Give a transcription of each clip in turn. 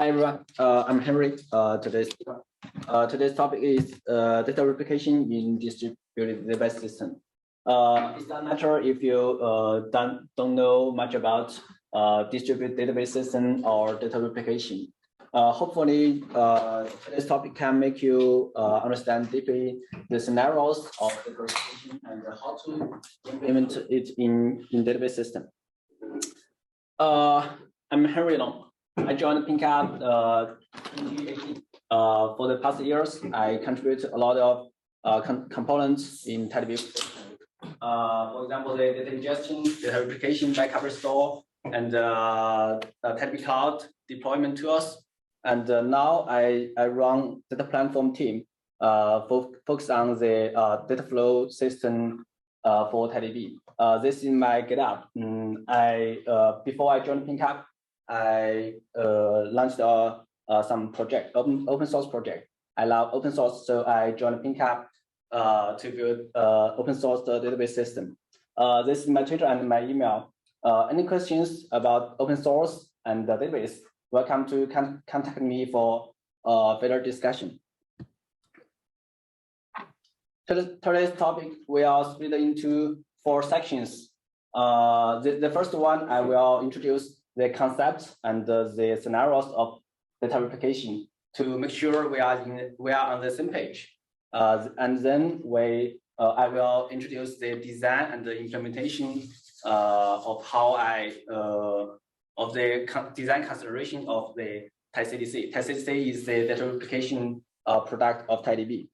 Hi everyone, I'm Henry. Today's topic is data replication in distributed database system. It doesn't matter if you don't know much about distributed database system or data replication. Hopefully, this topic can make you understand deeply the scenarios of data replication and how to implement it in database system. I'm Henry Long. I joined PingCAP 2018. For the past years, I contribute a lot of components in TiDB. For example, the data ingestion, data replication, backup restore, and TiDB cloud deployment tools. And now I run data platform team focus on the dataflow system for TiDB. This is my GitHub. Before I joined PingCAP, I launched some project, open source project. I love open source, so I joined PingCAP to build open source database system. This is my Twitter and my email. Any questions about open source and the database, welcome to contact me for further discussion. Today's topic we are split into 4 sections. The first one, I will introduce the concepts and the scenarios of data replication to make sure we are on the same page. And then I will introduce the design and the implementation of how of the design consideration of the TiCDC. TiCDC is the data replication product of TiDB.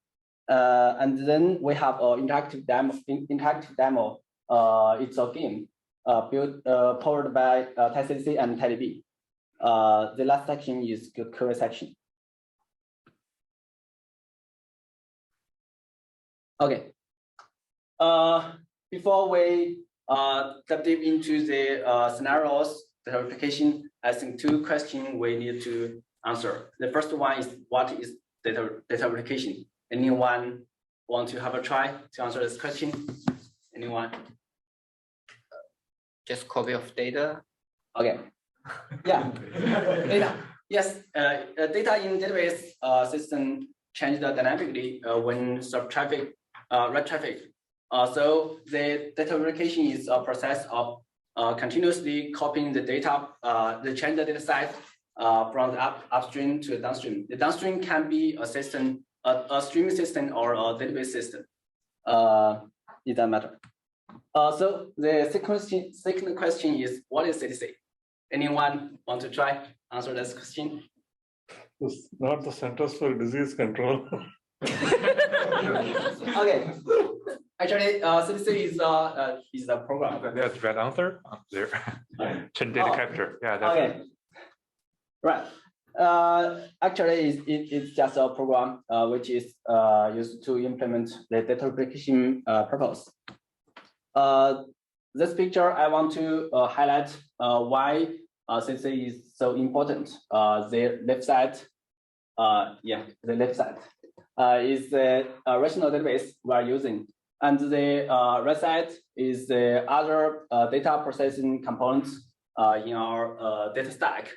And then we have an interactive demo. It's a game powered by TiCDC and TiDB. The last section is the Q&A section. Okay. Before we dive deep into the scenarios, the replication, I think 2 questions we need to answer. The first one is, what is data replication? Anyone want to have a try to answer this question? Anyone? Just copy of data. Okay. Yeah. Data. Yes. Data in database system change dynamically when traffic, write traffic. So the data replication is a process of continuously copying the data, the change the data size from the upstream to the downstream. The downstream can be a system, a streaming system, or a database system. It doesn't matter. So the second question is, what is CDC? Anyone want to try answer this question? It's not the Centers for Disease Control. Okay. Actually, CDC is a program. That's bad answer. There. Data capture. Yeah. That's okay. Right. Actually, it's just a program which is used to implement the data replication purpose. This picture, I want to highlight why CDC is so important. The left side, the left side is the relational database we are using, and the right side is the other data processing components in our data stack.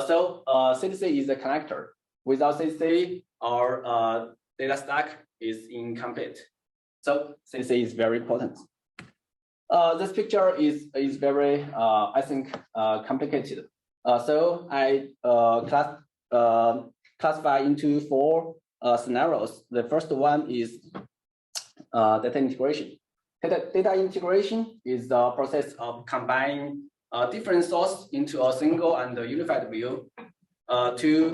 So CDC is a connector. Without CDC, our data stack is incomplete. So CDC is very important. This picture is very, I think, complicated. So I classify into 4 scenarios. The first one is data integration. Data integration is the process of combining different sources into a single and unified view to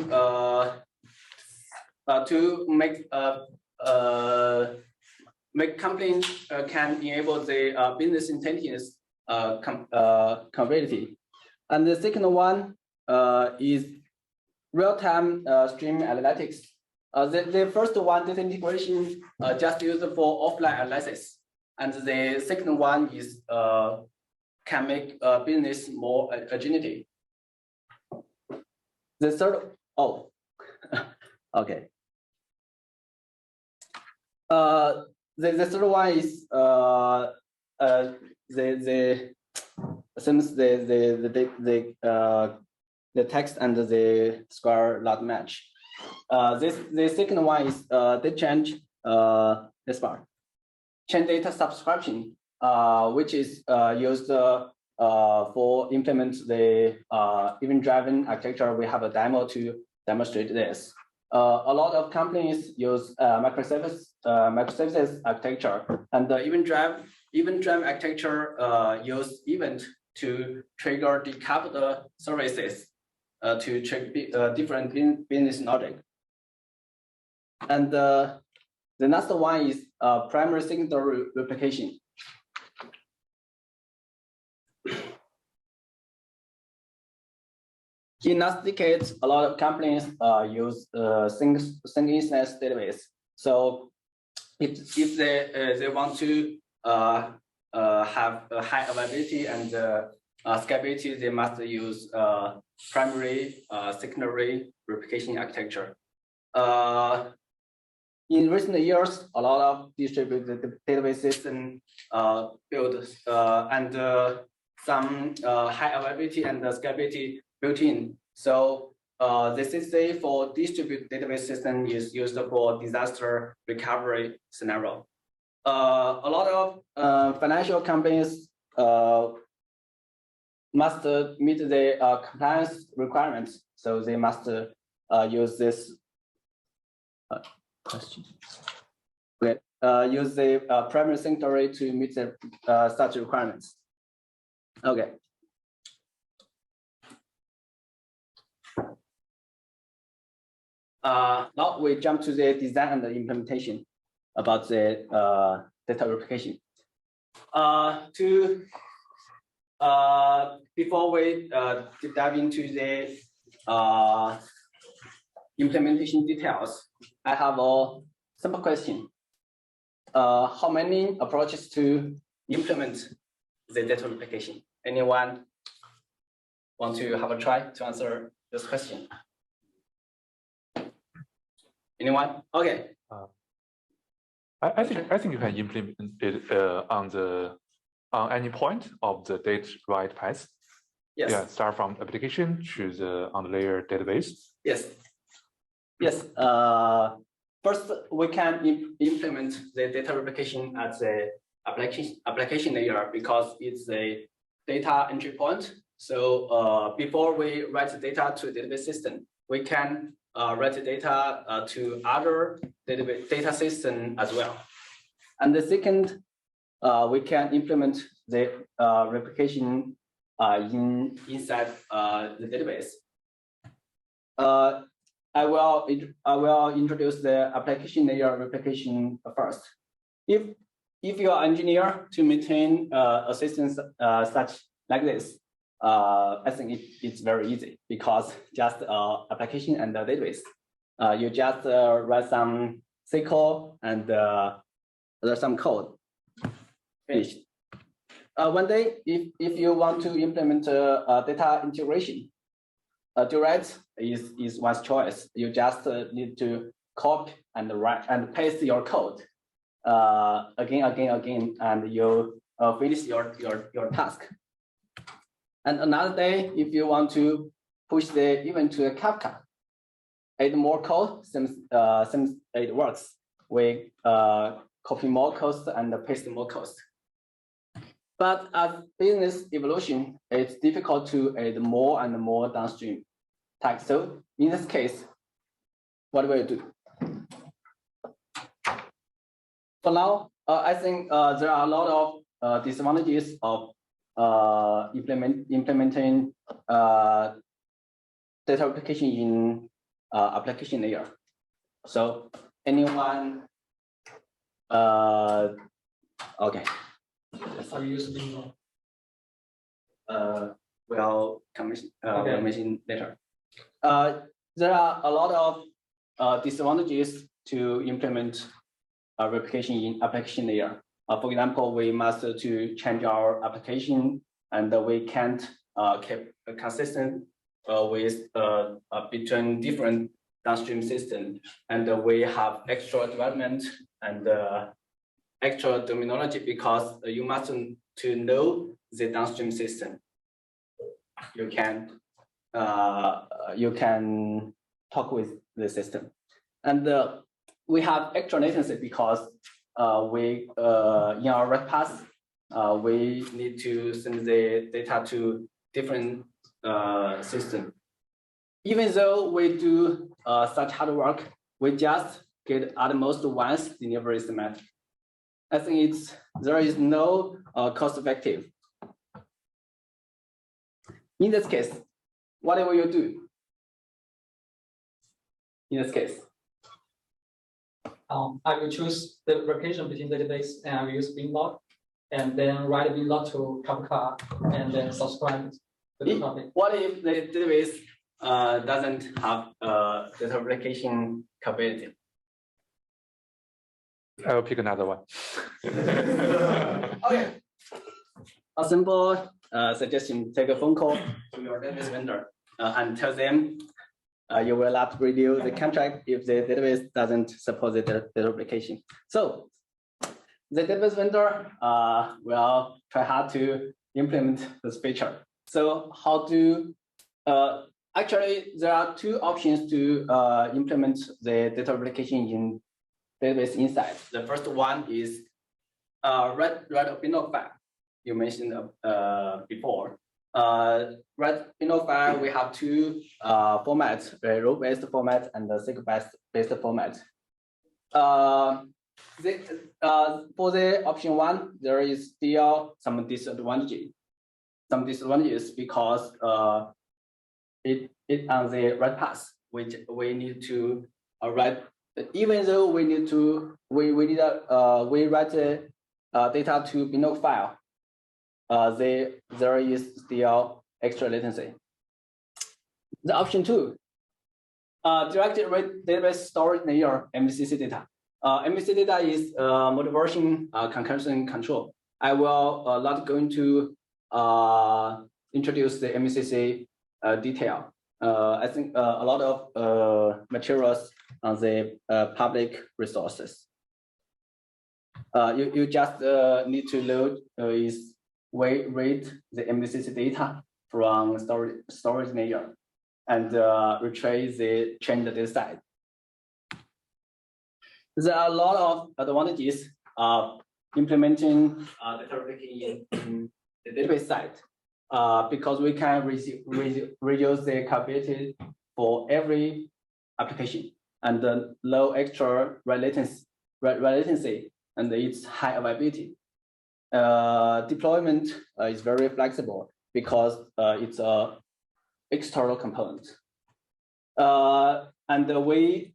make companies can enable the business intelligence capability. And the second one is real-time stream analytics. The first one, data integration, just used for offline analysis. And the second one is can make business more agility. The third, okay. The third one is since the the text and the square not match. The second one is the change this part. Change data subscription, which is used for implement the event-driven architecture. We have a demo to demonstrate this. A lot of companies use microservices architecture, and the event-driven architecture use event to trigger decoupled services to trigger different business logic. And the next one is primary secondary replication. In last decades, a lot of companies use single instance database. So if they want to have a high availability and scalability, they must use primary, secondary replication architecture. In recent years, a lot of distributed database systems built and some high availability and scalability built in. So the CCA for distributed database system is used for disaster recovery scenario. A lot of financial companies must meet the compliance requirements, so they must use this question. Okay, use the primary secondary to meet the such requirements. Okay. Now we jump to the design and the implementation about the data replication. Before we dive into the implementation details, I have a simple question. How many approaches to implement the data replication? Anyone want to have a try to answer this question? Anyone? Okay. I think you can implement it on any point of the data write path. Yes. Yeah, start from application to the on-layer database. Yes. Yes. First, we can implement the data replication at the application layer because it's a data entry point. So before we write the data to the database system, we can write the data to other data system as well. And the second, we can implement the replication inside the database. I will introduce the application layer replication first. If you are an engineer to maintain a system such like this, I think it's very easy because just application and the database. You just write some SQL and there's some code. Finished. One day, if you want to implement data integration, direct is one's choice. You just need to copy and write and paste your code again, and you finish your task. And another day, if you want to push the event to a Kafka, add more code, since it works, we copy more codes and paste more codes. But as business evolution, it's difficult to add more and more downstream tags. So in this case, what will you do? For now, I think there are a lot of disadvantages of implementing data replication in application layer. So anyone? Okay. Are you using? We'll mention later. There are a lot of disadvantages to implement replication in application layer. For example, we must to change our application, and we can't keep consistent with between different downstream systems, and we have extra development and extra terminology because you must to know the downstream system. You can you can talk with the system. And we have extra latency, because we in our red path, we need to send the data to different system. Even though we do such hard work, we just get at most once delivery semantic. I think there is no cost effective. In this case, what will you do? In this case, I will choose the replication between database and I will use binlog, and then write binlog to Kafka and then subscribe to the topic. What if the database doesn't have data replication capability? I will pick another one. Okay. A simple suggestion: take a phone call to your database vendor and tell them you will have to renew the contract if the database doesn't support the data replication. So the database vendor will try hard to implement this feature. So how to actually there are two options to implement the data replication in database inside. The first one is write a binlog file. You mentioned before. Write binlog file, we have two formats: the row-based format and the sequence-based format. For the option one, there is still some disadvantages. Because it on the right path, which we need to write. Even though we write the data to binlog file, there is still extra latency. The option two, directed database storage layer MVCC data. MVCC data is multi-version concurrency control. I will not going to introduce the MVCC detail. I think a lot of materials on the public resources. You just need to load read the MVCC data from storage layer and retrieve the change data side. There are a lot of advantages of implementing data replication in the database side because we can reduce the capability for every application and low extra latency and its high availability. Deployment is very flexible because it's an external component. And we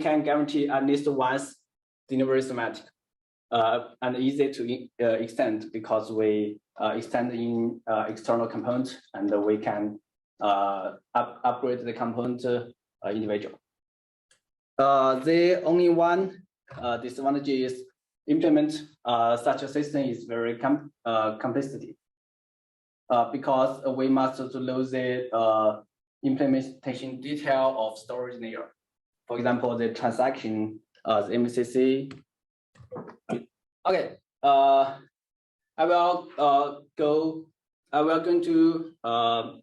can guarantee at least once delivery semantic and easy to extend because we extend in external component and we can upgrade the component individual. The only one disadvantage is implement such a system is very complexity because we must lose the implementation detail of storage layer. For example, the transaction, the MVCC. Okay, I will going to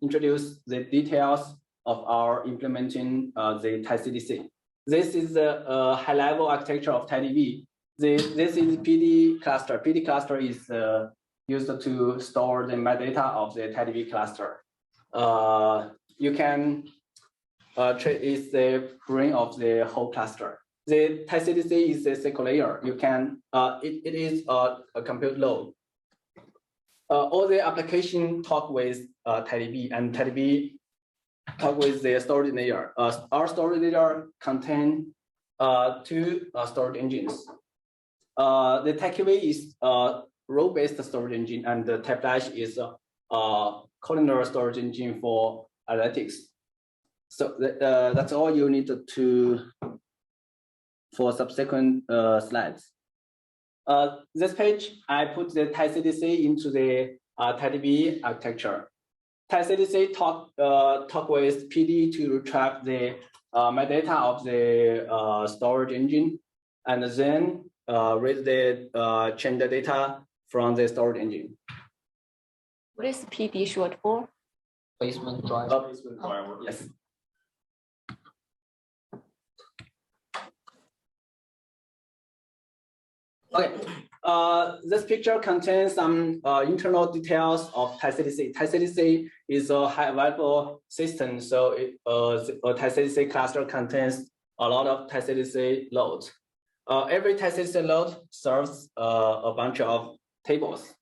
introduce the details of our implementing the TiCDC. This is the high-level architecture of TiDB. This is PD cluster. PD cluster is used to store the metadata of the TiDB cluster. You can is the brain of the whole cluster. The TiCDC is the SQL layer. You can it is a compute load. All the application talk with TiDB and TiDB talk with the storage layer. Our storage layer contain two storage engines. The TiKV is row-based storage engine, and the TiFlash is a columnar storage engine for analytics. So that's all you need to for subsequent slides. This page, I put the TiCDC into the TiDB architecture. TiCDC talk with PD to retrieve the metadata of the storage engine, and then read the change the data from the storage engine. What is PD short for? Basement driver. Yes. Okay. This picture contains some internal details of TiCDC. TiCDC is a high available system, so a TiCDC cluster contains a lot of TiCDC loads. Every TiCDC load serves a bunch of tables.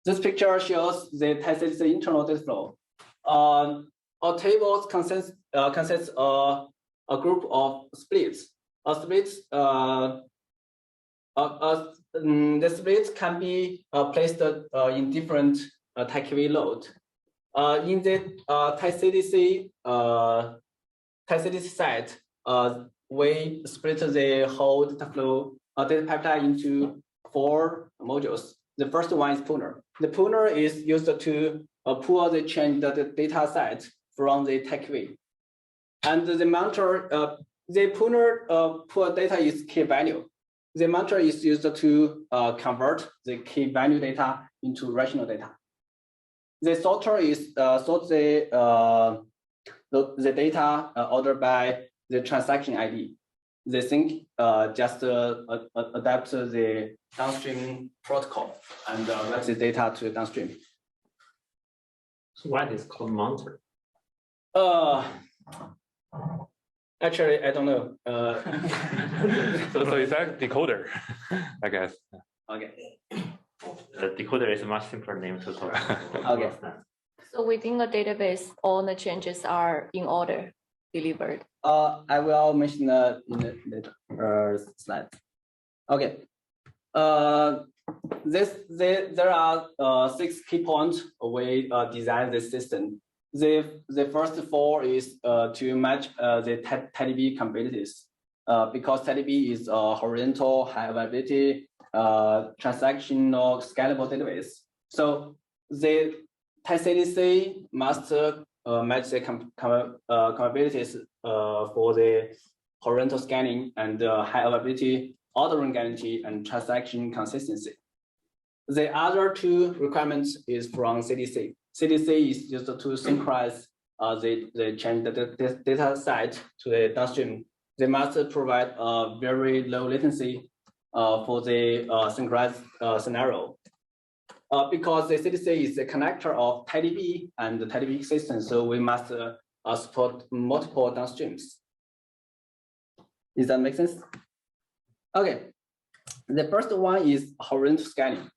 This picture shows the TiCDC internal data flow. Our tables consists a group of splits. The splits can be placed in different TiKV load. In the TiCDC side, we split the whole data flow data pipeline into 4 modules. The first one is pooler. The pooler is used to pull the change the data set from the TiKV. And the mounter, the pooler pull data is key value. The mounter is used to convert the key value data into rational data. The sorter is sort the data ordered by the transaction ID. The sync just adapt the downstream protocol and write the data to downstream. So why is it called mounter? Actually, I don't know. So it's like decoder, I guess. Okay. Decoder is a much simpler name to talk about. Okay. So within a database, all the changes are in order delivered. I will mention in the later slide. Okay. There are 6 key points we design the system. The first 4 is to match the TiDB capabilities because TiDB is a horizontal high availability transactional scalable database. So the TiCDC must match the capabilities for the horizontal scanning and high availability ordering guarantee and transaction consistency. The other 2 requirements is from CDC. CDC is used to synchronize the change the data set to the downstream. They must provide a very low latency for the synchronized scenario. Because the CDC is the connector of TiDB and the TiDB system, so we must support multiple downstreams. Does that make sense? Okay. The first one is horizontal scanning.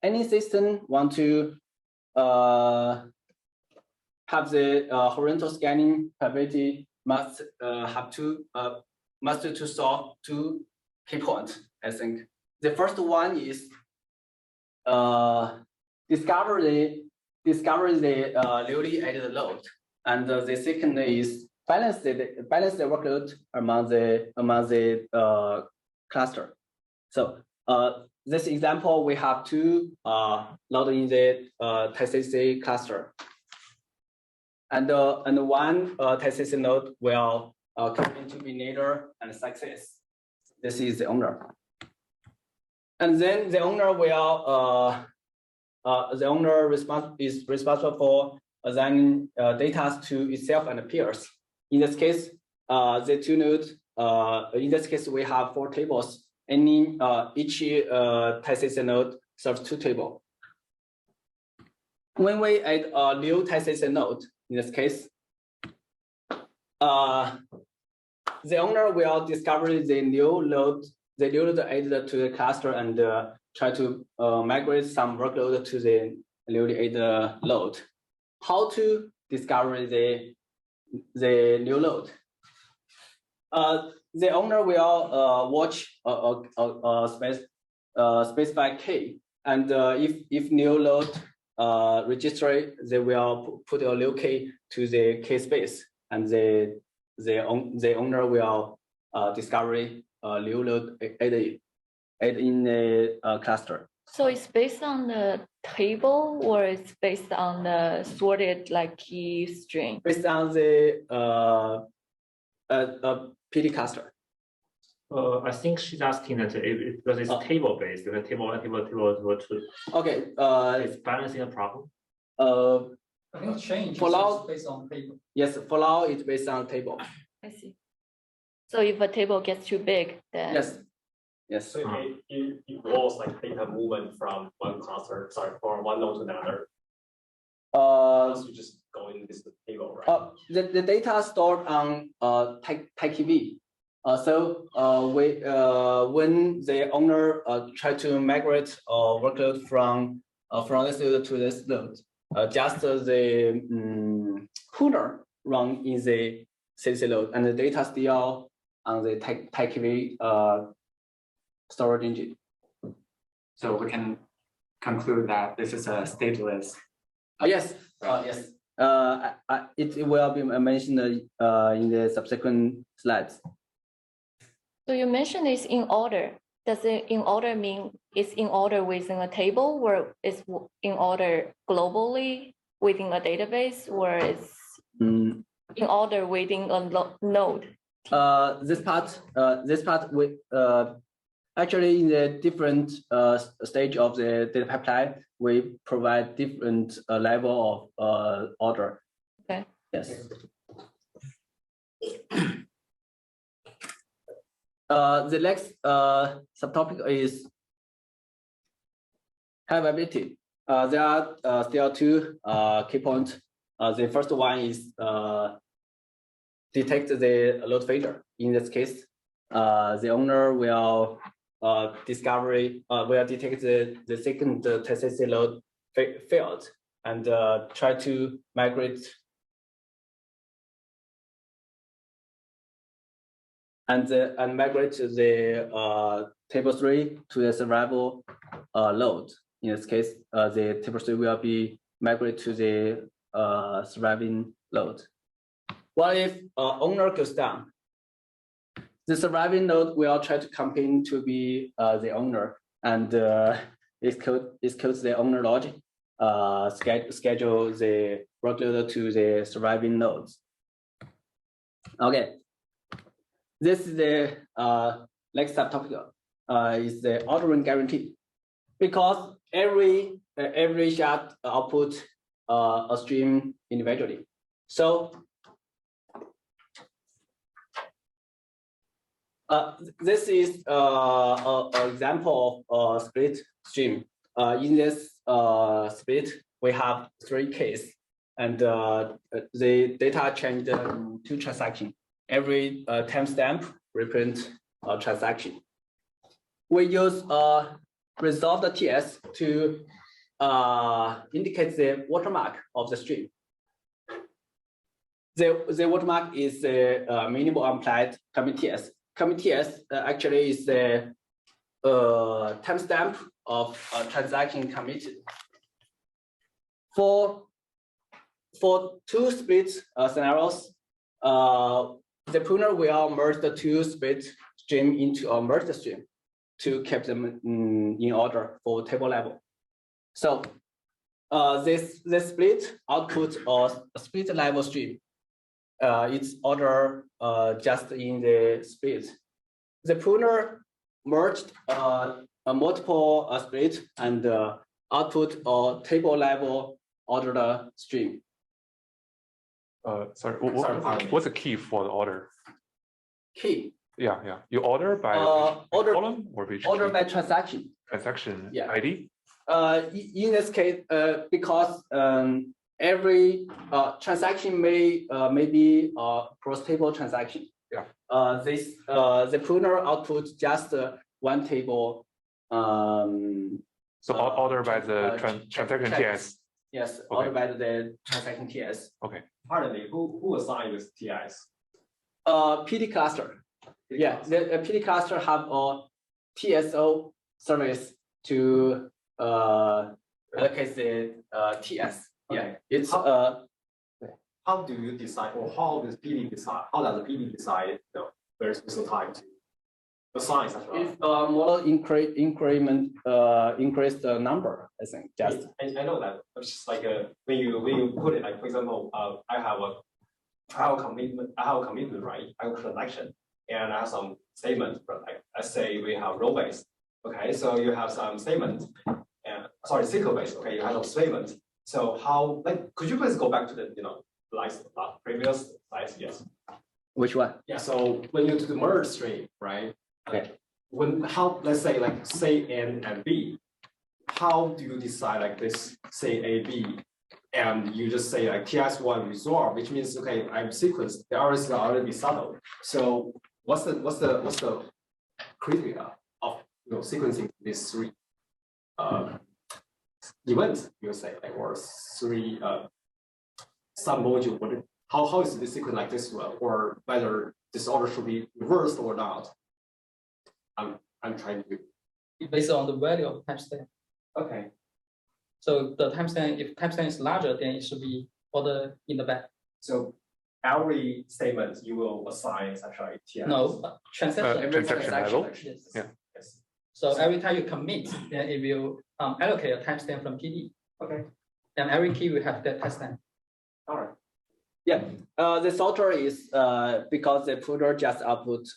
Any system want to have the horizontal scanning capability must to solve 2 key points, I think. The first one is discover the newly added load, and the second is balance the workload among the cluster. So this example, we have 2 load in the TiCDC cluster, and one TiCDC node will come into initiator and success. This is the owner, and then the owner will is responsible for assigning data to itself and peers. In this case, the 2 nodes. In this case, we have 4 tables. Each TiCDC node serves 2 tables. When we add a new TiCDC node, in this case, the owner will discover the new load added to the cluster and try to migrate some workload to the newly added load. How to discover the new load? The owner will watch a specified key, and if new load register, they will put a new key to the key space, and the owner will discover a new load added in the cluster. So it's based on the table, or it's based on the sorted like key string? Based on the PD cluster. I think she's asking that because it's table based, the table 1, table 2. Okay. It's balancing a problem. I think change For now- is based on table. Yes, for now it's based on table. I see. So if a table gets too big, then Yes. Yes. So it involves like data movement from one cluster, from one node to another. Once you just go in this table, right? The data stored on TiKV. When the owner try to migrate workload from this node to this node, just the pooler run in the CDC node, and the data still on the TiKV storage engine. So we can conclude that this is a stateless. Yes. Yes. It will be mentioned in the subsequent slides. so you mentioned it's in order. Does it in order mean it's in order within a table, or it's in order globally within a database, or it's in order within a node? This part with actually in the different stage of the data pipeline, we provide different level of order. Okay. Yes. The next subtopic is availability. There are still two key points. The first one is detect the load failure. In this case, the owner will will detect the second TiCDC load failed and try to migrate and migrate the table 3 to the survival load. In this case, the table 3 will be migrated to the surviving load. What if owner goes down? The surviving node will try to campaign to be the owner, and execute the owner logic, schedule the workload to the surviving nodes. Okay, this is the next subtopic is the ordering guarantee, because every shard output a stream individually. So this is an example of split stream. In this split, we have 3 cases, and the data changed to transaction. Every timestamp represents a transaction. We use resolved TS to indicate the watermark of the stream. The watermark is the minimum applied commit TS. Commit TS actually is the timestamp of a transaction committed. For 2 split scenarios, the pruner will merge the 2 split stream into a merged stream to keep them in order for table level. So this split output of a split level stream. Its order just in the split. The pruner merged a multiple split and output a table level ordered stream. Sorry, what's the key for the order? Key. Yeah. You order by column or which order key? by transaction. Transaction Yeah. ID? In this case, because every transaction may be a cross-table transaction. Yeah. The pruner outputs just one table. So order by the transaction TS. Yes, Okay. ordered by the transaction TS. Okay. Pardon me, who assigned this TIs? PD cluster. Yeah, the PD cluster have a TSO service to allocate the TS. Yeah, Okay. it's How do you decide, or how does PD decide? How does the PD decide very specific time to assign such a? if model increase the number, I think just. I know that. It's just like when you put it, like for example, I have a commitment, right? I have a connection. and I have some statement, but like let's say we have row based. Okay, so you have some statement, and sorry, SQL based. Okay, you have some statement. So how like could you please go back to the previous slides? Yes. Which one? Yeah. So when you do the merge string, right? Okay. Let's say like say N and B, how do you decide like this say A B, and you just say like TS1 resolve, which means okay, I'm sequenced. The errors are already settled. So what's the criteria of sequencing these three events? You say like or three sub module. How is the sequence like this one, or whether this order should be reversed or not? I'm trying to. Based on the value of timestamp. Okay. So the timestamp, if timestamp is larger, then it should be ordered in the back. So every statement you will assign such a TS. No, transaction. Every transaction level. Yes. Yeah. Yes. So every time you commit, then it will allocate a timestamp from TD. Okay. And every key will have that timestamp. All right. Yeah, the sorter is because the plotter just output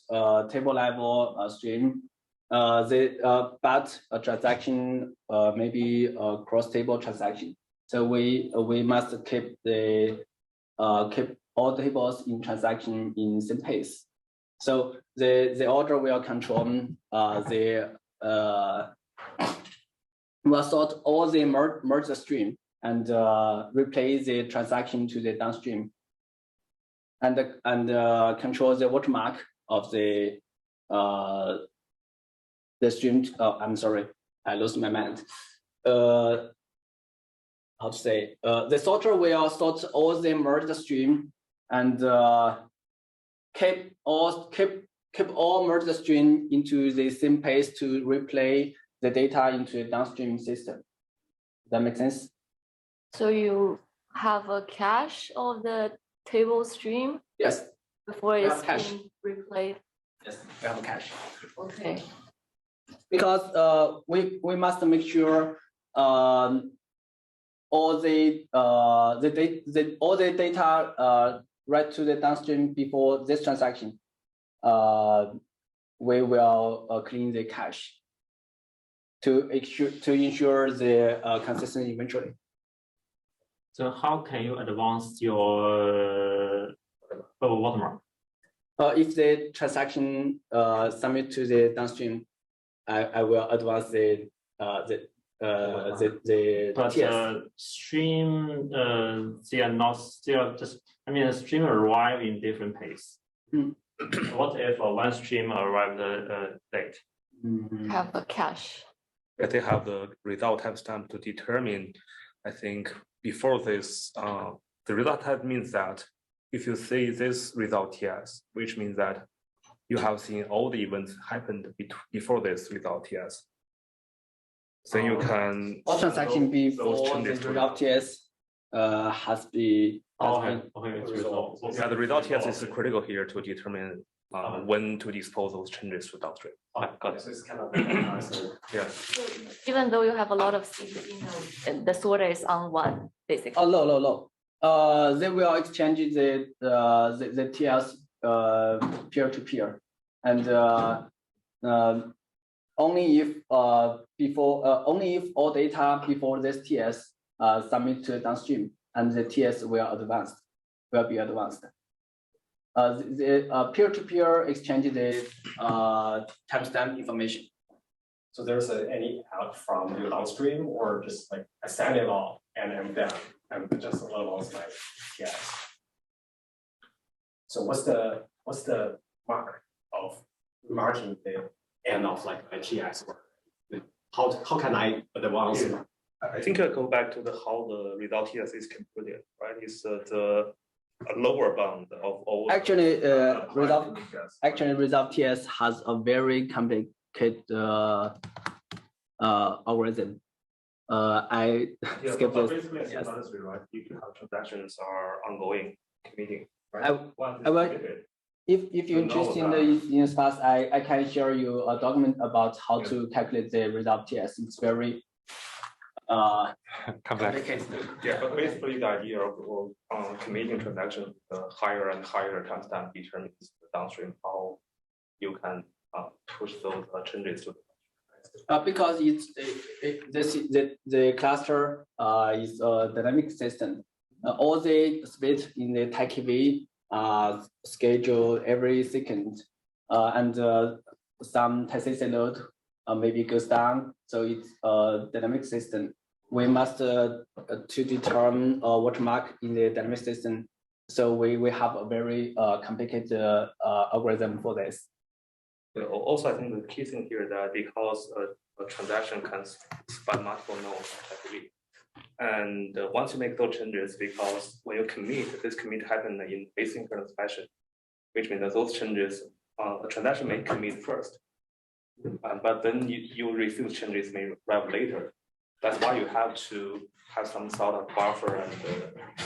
table level stream. But a transaction maybe a cross table transaction. So we must keep keep all tables in transaction in same pace. So the order will control will sort all the merge the stream and replace the transaction to the downstream. And control the watermark of the stream. I'm sorry, I lost my mind. How to say? The sorter will sort all the merged stream and keep all merged stream into the same pace to replay the data into the downstream system. Does that make sense? So you have a cache of the table stream? Yes. Before it's being replayed? Yes, we have a cache. Okay. Because we must make sure all the data right to the downstream before this transaction. We will clean the cache to ensure the consistent eventually. So how can you advance your watermark? If the transaction submit to the downstream, I will advance the But TS. Stream they are not still just. I mean, the stream arrive in different pace. What if one stream arrived late? Have a cache. But they have the result timestamp to determine. I think before this, the result type means that if you see this result TS, which means that you have seen all the events happened before this result TS. Then you can all transaction before the result TS has been. Okay. Yeah, the result TS is critical here to determine when to dispose those changes to downstream. Got it. So it's kind of Yeah. So even though you have a lot of CDC nodes, the sorter is on one, basically. Oh, no. They will exchange the TS peer to peer, and only if only if all data before this TS submit to downstream, and the TS will be advanced. The peer-to-peer exchange the timestamp information. So there's any out from your downstream, or just like I send it all and I'm done. I'm just advance my TS. So what's the mark of marking the end of like a TS work? How can I advance? Yeah. I think I go back to how the result TS is computed, right? It's the lower bound of all. Actually, result TS has a very complicated algorithm. I skip this. Basically, Yes. honestly, right? If you have transactions are ongoing, committing, right? I will. If you're interested in this class, I can share you a document about how to calculate the result TS. It's very complicated. Yeah, but basically the idea of committing transaction, the higher and higher timestamp determines the downstream how you can push those changes to because the cluster is a dynamic system. All the split in the TiKV scheduled every second, and some TiCDC load maybe goes down, so it's a dynamic system. We must to determine a watermark in the dynamic system. So we have a very complicated algorithm for this. Also, I think the key thing here is that because a transaction can span multiple nodes, and once you make those changes, because when you commit, this commit happens in asynchronous fashion, which means that those changes, a transaction may commit first, but then you receive changes may arrive later. That's why you have to have some sort of buffer and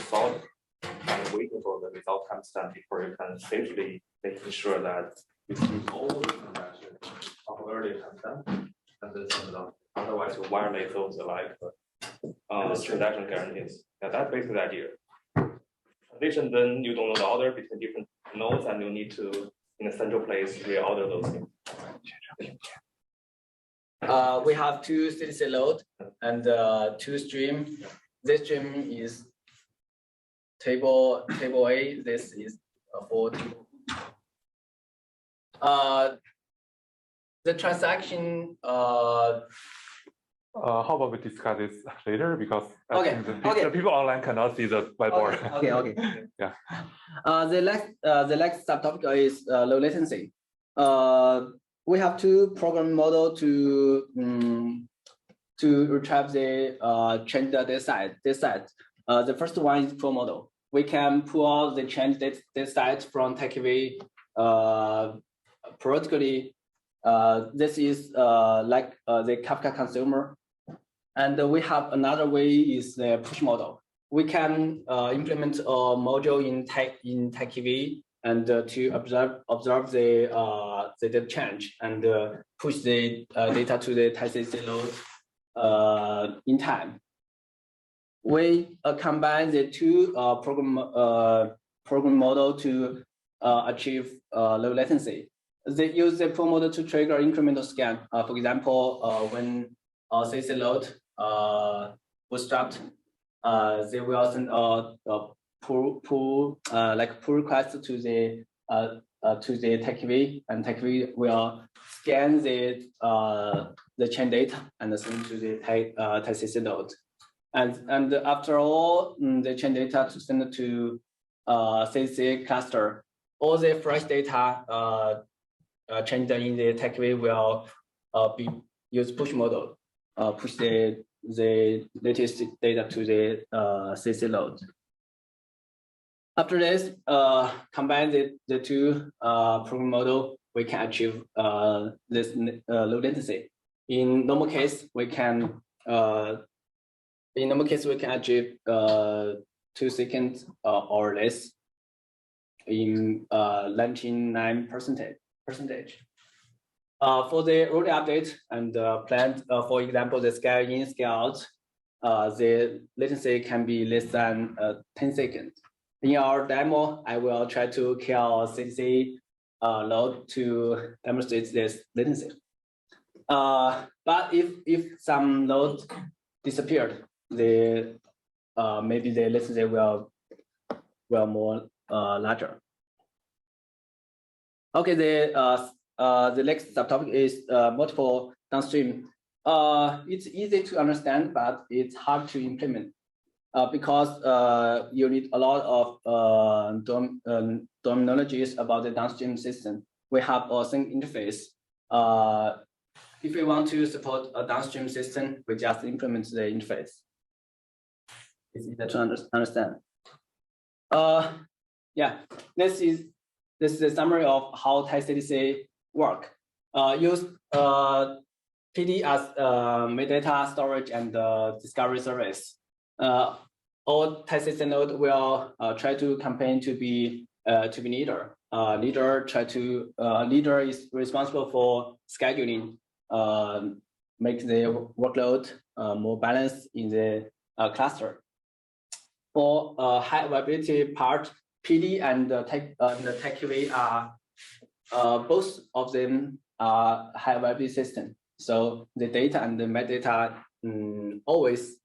sort and waiting for the result timestamp before you can safely making sure that you see all the transactions of earlier timestamp and then send it out. Otherwise, you violate those like transaction guarantees. Yeah, that's basically the idea. In addition, then you don't know the order between different nodes, and you need to, in a central place, reorder those things. We have two CDC load and two stream. This stream is table A. This is for table. The transaction. How about we discuss this later, because I Okay, think the people online cannot see the whiteboard. Okay. Yeah. The next subtopic is low latency. We have two program model to retrieve the change data set. The first one is pull model. We can pull out the change data set from TiKV periodically. This is like the Kafka consumer. And we have another way is the push model. We can implement a module in TiKV and to observe the data change and push the data to the TiCDC load in time. We combine the two program model to achieve low latency. They use the pull model to trigger incremental scan. For example, when CDC load bootstrapped, they will send a pull request to the TiKV, and TiKV will scan the chain data and send to the TiCDC load. And after all, the chain data to send to CDC cluster, all the fresh data changed in the TiKV will be use push model, push the latest data to the CDC load. After this, combine the two program model, we can achieve this low latency. In normal case, we can achieve 2 seconds or less in 99%. For the early update and planned, for example, the scale in, scale out, the latency can be less than 10 seconds. In our demo, I will try to kill CDC load to demonstrate this latency. But if some load disappeared, maybe the latency will more larger. Okay, the next subtopic is multiple downstream. It's easy to understand, but it's hard to implement because you need a lot of terminologies about the downstream system. We have a single interface. If we want to support a downstream system, we just implement the interface. It's easy to understand. Yeah, this is the summary of how TiCDC work. Use PD as metadata storage and discovery service. All TiCDC node will try to campaign to be leader. Leader is responsible for scheduling, make the workload more balanced in the cluster. For high availability part, PD and the TiKV are both of them are high-availability system. So the data and the metadata always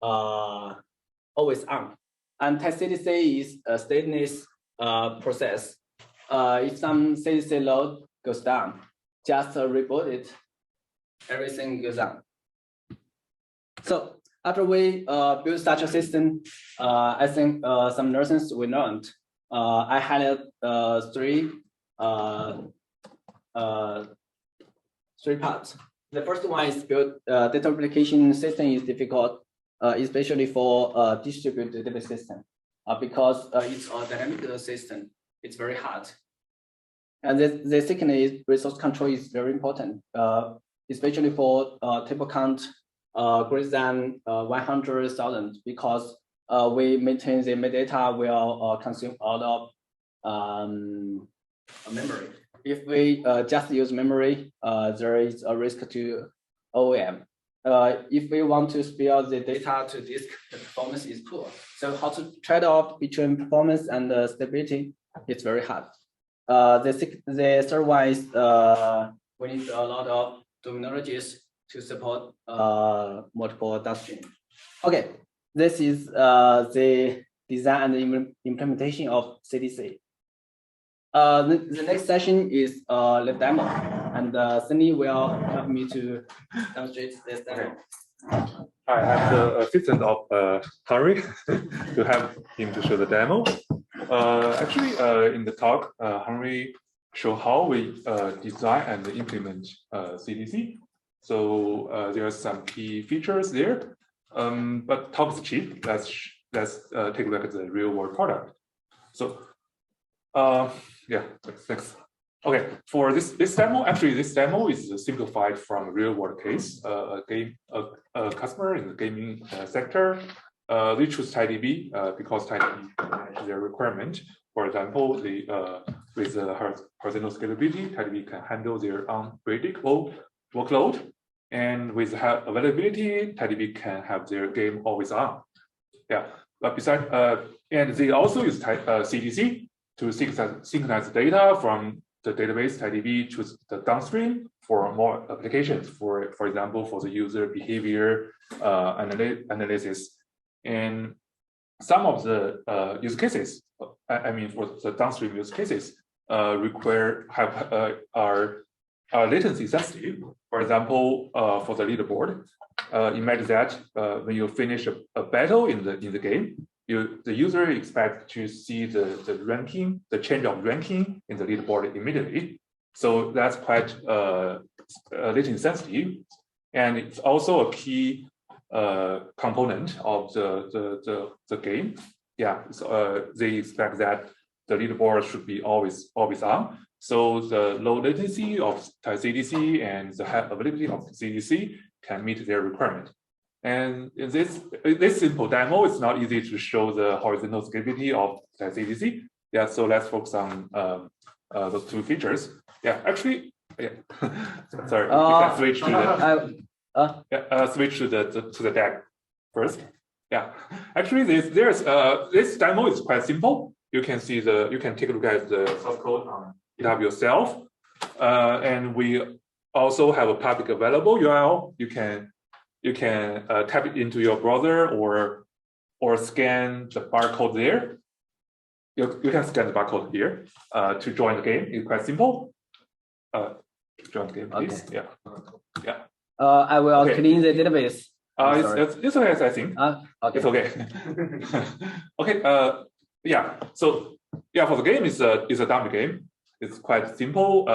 on. And TiCDC is a stateless process. If some CDC load goes down, just reboot it, everything goes down. So after we build such a system, I think some lessons we learned. I highlight three parts. The first one is build data replication system is difficult, especially for distributed database system, because it's a dynamic system. It's very hard. And the second is resource control is very important, especially for table count greater than 100,000, because we maintain the metadata will consume a lot of memory. If we just use memory, there is a risk to OEM. If we want to spare the data to disk, the performance is poor. So how to trade off between performance and stability? It's very hard. The third one is we need a lot of terminologies to support multiple downstream. Okay, this is the design and implementation of CDC. The next session is the demo, and Cindy will help me to demonstrate this demo. I have the assistant of Henry to help him to show the demo. Actually, in the talk, Henry showed how we design and implement CDC. So there are some key features there, but talk is cheap. Let's take a look at the real world product. So yeah, thanks. Okay, for this demo, actually this demo is simplified from a real world case. A customer in the gaming sector, they choose TiDB because TiDB is their requirement. For example, with horizontal scalability, TiDB can handle their unpredictable workload, and with high availability, TiDB can have their game always on. Yeah, but besides, and they also use CDC to synchronize data from the database TiDB to the downstream for more applications. For example, for the user behavior analysis, and some of the use cases, I mean, for the downstream use cases, are latency sensitive. For example, for the leaderboard, imagine that when you finish a battle in the game, the user expects to see the ranking, the change of ranking in the leaderboard immediately. So that's quite latency sensitive, and it's also a key component of the game. Yeah, so, they expect that the leaderboard should be always on. So the low latency of TiCDC and the high availability of CDC can meet their requirement. And in this simple demo, it's not easy to show the horizontal scalability of TiCDC. Yeah, so let's focus on those two features. Yeah, actually, yeah. Sorry, you can switch to the switch to the deck first. Yeah, actually, this demo is quite simple. You can see you can take a look at the source code on GitHub yourself, and we also have a public available URL. You can tap it into your browser or scan the barcode there. You can scan the barcode here to join the game. It's quite simple. Join the game, please. Okay. Yeah. I will clean the database. It's okay, I think. Okay. It's okay. Okay. Yeah. So yeah, for the game, it's a dummy game. It's quite simple.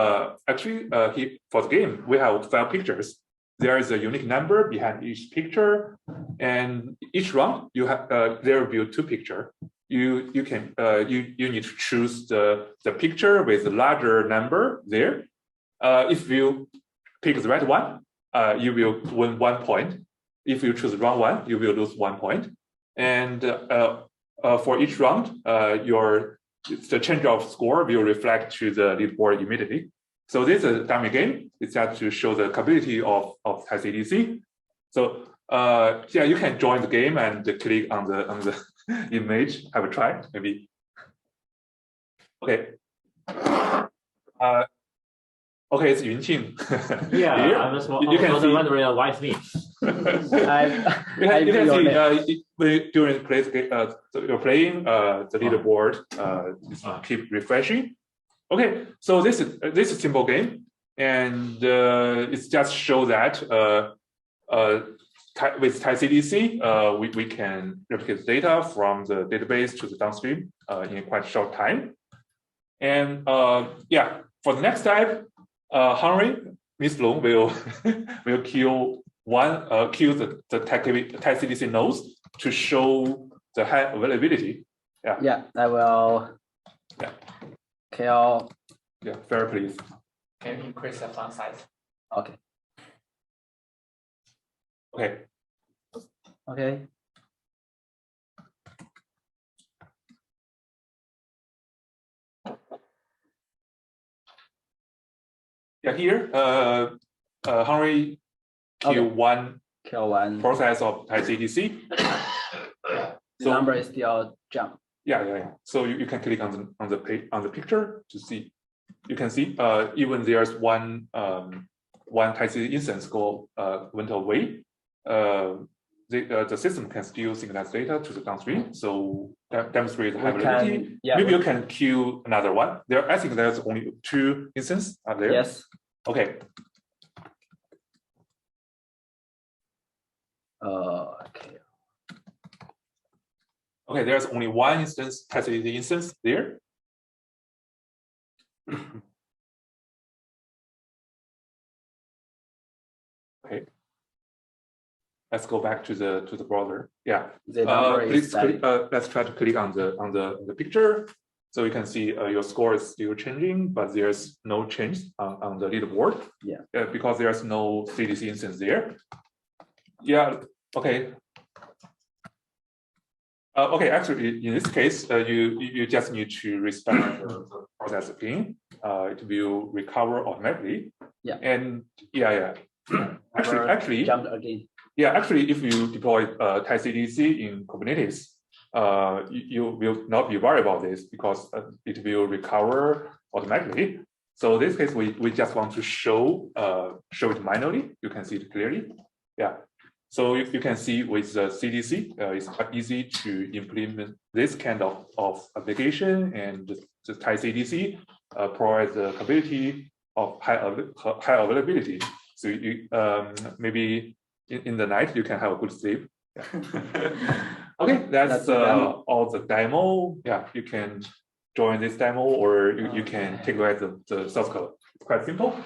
Actually, for the game, we have 5 pictures. There is a unique number behind each picture, and each round you have there will be 2 pictures. You need to choose the picture with the larger number there. If you pick the right one, you will win 1 point. If you choose the wrong one, you will lose 1 point. And for each round, the change of score will reflect to the leaderboard immediately. So this is a dummy game. It's just to show the capability of TiCDC. So yeah, you can join the game and click on the image. Have a try, maybe. Okay. Okay, it's Yunqing. Yeah, Here, I was you can see. wondering why it's me. You can see during play, you're playing the leaderboard keep refreshing. Okay, so this is a simple game, and it just shows that with TiCDC we can replicate data from the database to the downstream in a quite short time. And yeah, for the next step, Henry, Ms. Long will kill the TiCDC nodes to show the high availability. Yeah. Yeah, I will. Yeah. Kill. Yeah, very please. Can you increase the font size? Okay. Okay. Okay. Yeah, here, Henry kill one process of TiCDC. The number is still jump. Yeah. So you can click on the picture to see. You can see even there's one TiCDC instance went away. The system can still synchronize data to the downstream. So that demonstrates availability. Maybe you can queue another one. I think there's only 2 instances are there. Yes. Okay. Okay. Okay, there's only 1 instance, TiCDC instance there. Okay. Let's go back to the browser. Yeah. Please let's try to click on the picture. So you can see your score is still changing, but there's no change on the leaderboard. Yeah. Because there's no CDC instance there. Yeah. Okay. Okay. Actually, in this case, you just need to respect the process ping. It will recover automatically. Yeah. And yeah. Actually, jumped again. Yeah, actually, if you deploy TiCDC in Kubernetes, you will not be worried about this because it will recover automatically. So in this case, we just want to show it manually. You can see it clearly. Yeah. So you can see with the CDC, it's quite easy to implement this kind of application, and the TiCDC provides the capability of high availability. So you maybe in the night you can have a good sleep. Yeah. Okay, that's all the demo. Yeah, you can join this demo, or you can take away the source code. It's quite simple.